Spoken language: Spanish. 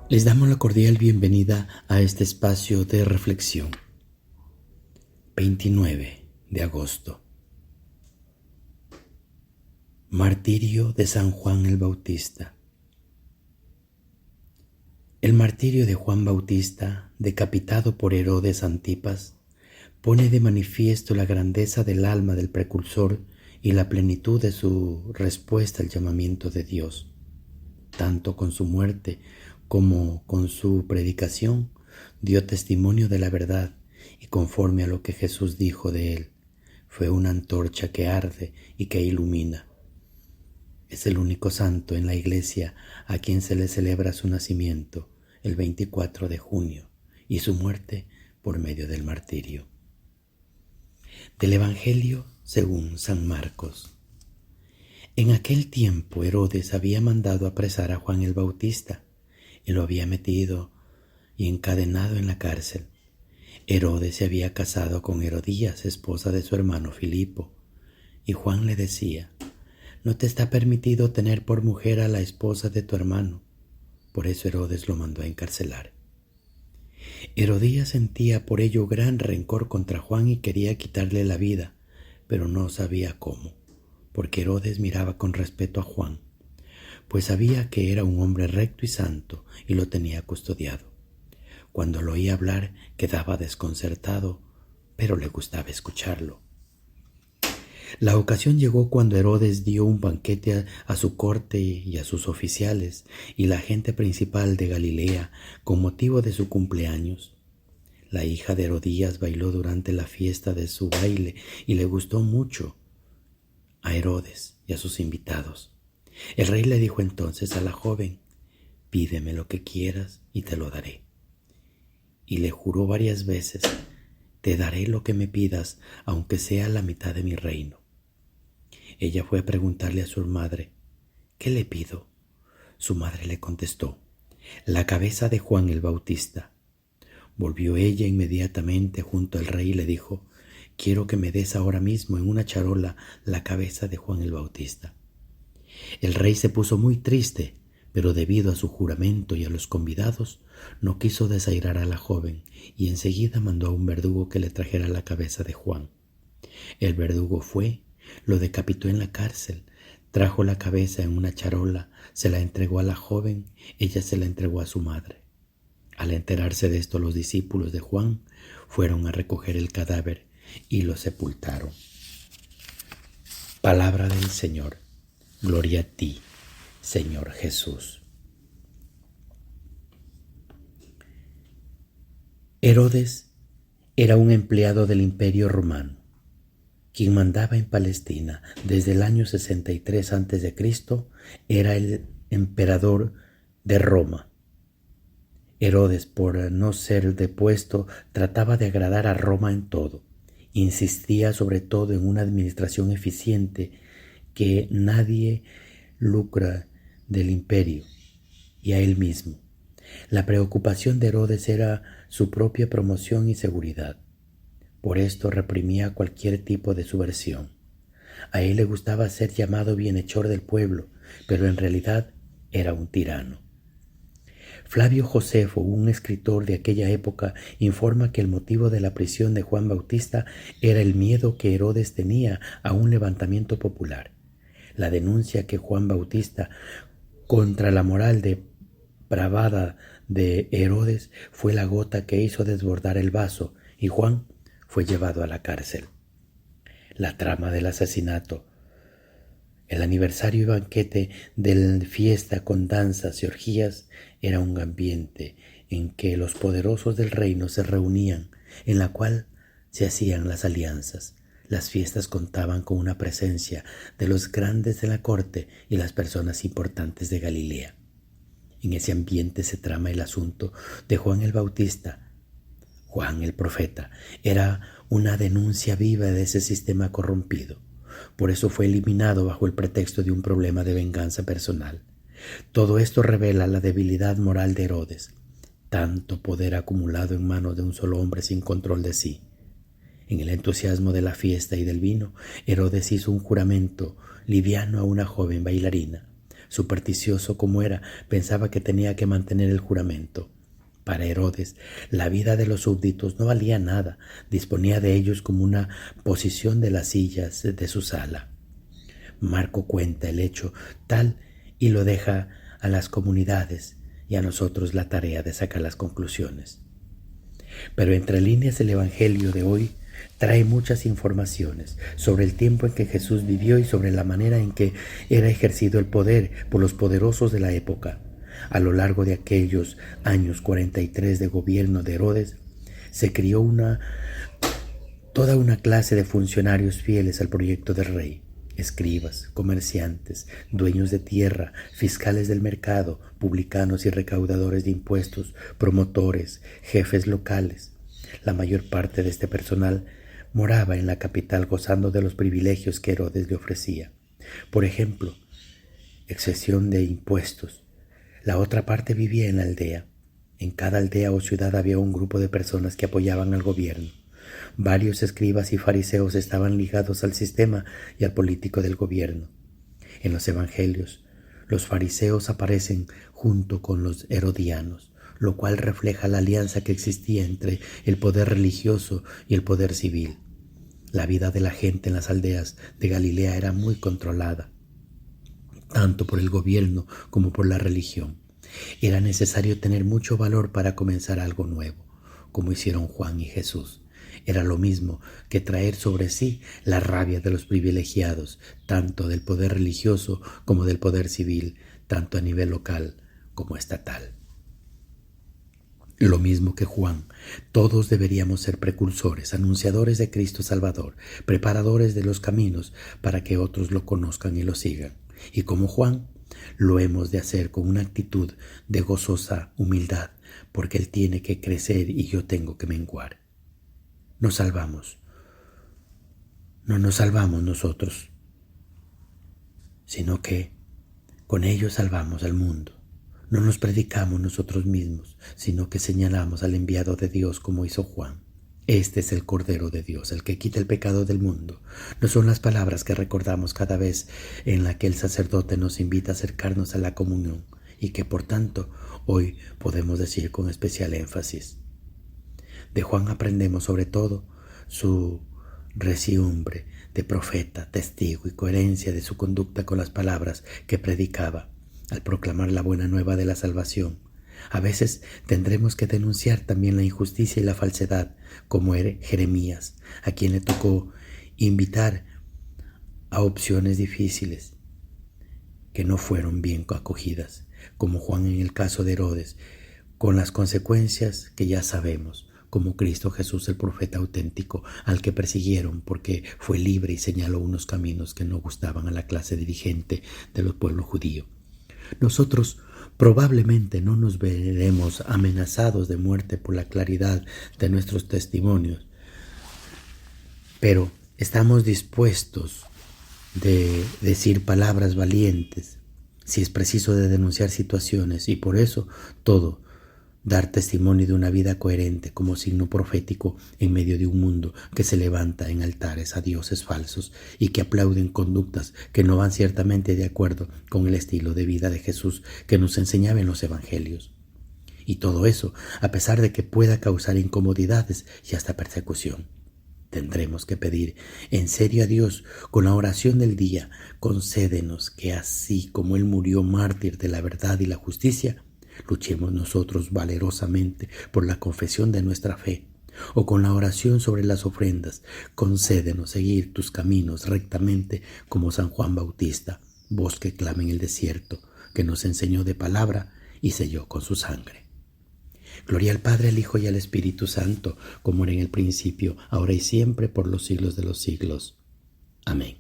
Les damos la cordial bienvenida a este espacio de reflexión. 29 de agosto. Martirio de San Juan el Bautista. El martirio de Juan Bautista, decapitado por Herodes Antipas, pone de manifiesto la grandeza del alma del precursor y la plenitud de su respuesta al llamamiento de Dios. Tanto con su muerte como con su predicación, dio testimonio de la verdad y conforme a lo que Jesús dijo de él, fue una antorcha que arde y que ilumina. Es el único santo en la Iglesia a quien se le celebra su nacimiento el 24 de junio y su muerte por medio del martirio. Del Evangelio según San Marcos. En aquel tiempo Herodes había mandado apresar a Juan el Bautista y lo había metido y encadenado en la cárcel. Herodes se había casado con Herodías, esposa de su hermano Filipo, y Juan le decía: «No te está permitido tener por mujer a la esposa de tu hermano». Por eso Herodes lo mandó a encarcelar. Herodías sentía por ello gran rencor contra Juan y quería quitarle la vida, pero no sabía cómo, porque Herodes miraba con respeto a Juan, pues sabía que era un hombre recto y santo y lo tenía custodiado. Cuando lo oía hablar quedaba desconcertado, pero le gustaba escucharlo. La ocasión llegó cuando Herodes dio un banquete a su corte y a sus oficiales y la gente principal de Galilea con motivo de su cumpleaños. La hija de Herodías bailó durante la fiesta de su baile y le gustó mucho a Herodes y a sus invitados. El rey le dijo entonces a la joven: «Pídeme lo que quieras y te lo daré». Y le juró varias veces: «Te daré lo que me pidas, aunque sea la mitad de mi reino». Ella fue a preguntarle a su madre: «¿Qué le pido?». Su madre le contestó: «La cabeza de Juan el Bautista». Volvió ella inmediatamente junto al rey y le dijo: «Quiero que me des ahora mismo en una charola la cabeza de Juan el Bautista». El rey se puso muy triste, pero debido a su juramento y a los convidados, no quiso desairar a la joven y enseguida mandó a un verdugo que le trajera la cabeza de Juan. El verdugo fue, lo decapitó en la cárcel, trajo la cabeza en una charola, se la entregó a la joven, ella se la entregó a su madre. Al enterarse de esto, los discípulos de Juan fueron a recoger el cadáver y lo sepultaron. Palabra del Señor. Gloria a ti, Señor Jesús. Herodes era un empleado del Imperio Romano, quien mandaba en Palestina desde el año 63 a.C., era el emperador de Roma. Herodes, por no ser depuesto, trataba de agradar a Roma en todo. Insistía sobre todo en una administración eficiente, que nadie lucra del imperio y a él mismo. La preocupación de Herodes era su propia promoción y seguridad. Por esto reprimía cualquier tipo de subversión. A él le gustaba ser llamado bienhechor del pueblo, pero en realidad era un tirano. Flavio Josefo, un escritor de aquella época, informa que el motivo de la prisión de Juan Bautista era el miedo que Herodes tenía a un levantamiento popular. La denuncia que Juan Bautista contra la moral depravada de Herodes fue la gota que hizo desbordar el vaso y Juan fue llevado a la cárcel. La trama del asesinato, el aniversario y banquete de la fiesta con danzas y orgías era un ambiente en que los poderosos del reino se reunían, en la cual se hacían las alianzas. Las fiestas contaban con una presencia de los grandes de la corte y las personas importantes de Galilea. En ese ambiente se trama el asunto de Juan el Bautista. Juan el profeta era una denuncia viva de ese sistema corrompido. Por eso fue eliminado bajo el pretexto de un problema de venganza personal. Todo esto revela la debilidad moral de Herodes, tanto poder acumulado en manos de un solo hombre sin control de sí. En el entusiasmo de la fiesta y del vino, Herodes hizo un juramento liviano a una joven bailarina, Supersticioso como era, pensaba que tenía que mantener el juramento. Para Herodes, la vida de los súbditos no valía nada, disponía de ellos como una posición de las sillas de su sala. Marco cuenta el hecho tal y lo deja a las comunidades y a nosotros la tarea de sacar las conclusiones. Pero entre líneas el Evangelio de hoy trae muchas informaciones sobre el tiempo en que Jesús vivió y sobre la manera en que era ejercido el poder por los poderosos de la época. A lo largo de aquellos años 43 de gobierno de Herodes, se crió toda una clase de funcionarios fieles al proyecto del rey. Escribas, comerciantes, dueños de tierra, fiscales del mercado, publicanos y recaudadores de impuestos, promotores, jefes locales. La mayor parte de este personal moraba en la capital gozando de los privilegios que Herodes le ofrecía. Por ejemplo, exención de impuestos. La otra parte vivía en la aldea. En cada aldea o ciudad había un grupo de personas que apoyaban al gobierno. Varios escribas y fariseos estaban ligados al sistema y al político del gobierno. En los evangelios, los fariseos aparecen junto con los herodianos, lo cual refleja la alianza que existía entre el poder religioso y el poder civil. La vida de la gente en las aldeas de Galilea era muy controlada, tanto por el gobierno como por la religión. Era necesario tener mucho valor para comenzar algo nuevo, como hicieron Juan y Jesús. Era lo mismo que traer sobre sí la rabia de los privilegiados, tanto del poder religioso como del poder civil, tanto a nivel local como estatal. Lo mismo que Juan, todos deberíamos ser precursores, anunciadores de Cristo Salvador, preparadores de los caminos para que otros lo conozcan y lo sigan. Y como Juan, lo hemos de hacer con una actitud de gozosa humildad, porque Él tiene que crecer y yo tengo que menguar. Nos salvamos. No nos salvamos nosotros, sino que con ello salvamos al mundo. No nos predicamos nosotros mismos, sino que señalamos al enviado de Dios como hizo Juan. Este es el Cordero de Dios, el que quita el pecado del mundo. No son las palabras que recordamos cada vez en la que el sacerdote nos invita a acercarnos a la comunión y que por tanto hoy podemos decir con especial énfasis. De Juan aprendemos sobre todo su reciumbre de profeta, testigo y coherencia de su conducta con las palabras que predicaba al proclamar la buena nueva de la salvación. A veces tendremos que denunciar también la injusticia y la falsedad, como era Jeremías, a quien le tocó invitar a opciones difíciles que no fueron bien acogidas, como Juan en el caso de Herodes, con las consecuencias que ya sabemos, como Cristo Jesús el profeta auténtico, al que persiguieron porque fue libre y señaló unos caminos que no gustaban a la clase dirigente de los pueblos judíos. Nosotros probablemente no nos veremos amenazados de muerte por la claridad de nuestros testimonios, pero estamos dispuestos de decir palabras valientes, si es preciso de denunciar situaciones, y por eso todo, dar testimonio de una vida coherente como signo profético en medio de un mundo que se levanta en altares a dioses falsos y que aplauden conductas que no van ciertamente de acuerdo con el estilo de vida de Jesús que nos enseñaba en los evangelios. Y todo eso, a pesar de que pueda causar incomodidades y hasta persecución. Tendremos que pedir en serio a Dios con la oración del día: concédenos que así como Él murió mártir de la verdad y la justicia, luchemos nosotros valerosamente por la confesión de nuestra fe. O con la oración sobre las ofrendas: concédenos seguir tus caminos rectamente como San Juan Bautista, voz que clama en el desierto, que nos enseñó de palabra y selló con su sangre. Gloria al Padre, al Hijo y al Espíritu Santo, como era en el principio, ahora y siempre, por los siglos de los siglos. Amén.